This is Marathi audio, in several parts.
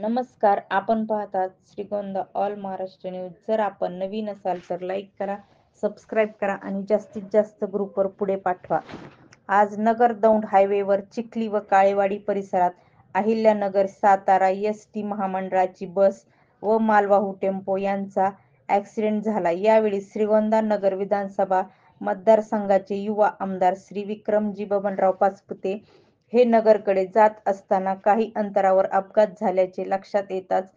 नमस्कार. आपण पाहतात श्रीगोंदा ऑल महाराष्ट्र न्यूज. जर आपण नवीन असाल तर लाईक करा, सबस्क्राईब करा आणि जास्तीत जास्त ग्रुपवर पुढे पाठवा. आज नगर दौंड हायवेवर चिखली व काळेवाडी परिसरात अहिल्यानगर सातारा एस.टी महामंडळाची बस व मालवाहू टेम्पो यांचा ॲक्सिडेंट झाला. यावेळी श्रीगोंदा नगर विधानसभा मतदारसंघाचे युवा आमदार श्री विक्रमजी बबनराव पाचपुते हे नगरकडे जात असताना काही अंतरावर अपघात झाल्याचे लक्षात येताच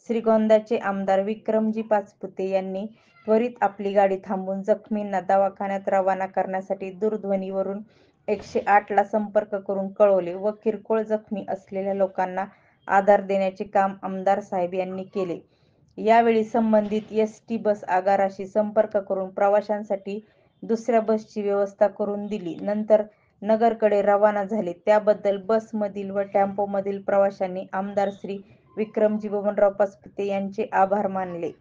श्रीगोंद्याचे आमदार विक्रमजी पाचपुते यांनी त्वरित आपली गाडी थांबवून जखमींना दवाखान्यात रवाना करण्यासाठी दूरध्वनीवरून 108 ला संपर्क करून कळवले व किरकोळ जखमी असलेल्या लोकांना आधार देण्याचे काम आमदार साहेब यांनी केले. यावेळी संबंधित एस.टी बस आगाराशी संपर्क करून प्रवाशांसाठी दुसऱ्या बसची व्यवस्था करून दिली. नंतर नगरकडे रवाना झाले. त्याबद्दल बसमधील व टेम्पोमधील प्रवाशांनी आमदार श्री विक्रमजी बबनराव पाचपुते यांचे आभार मानले.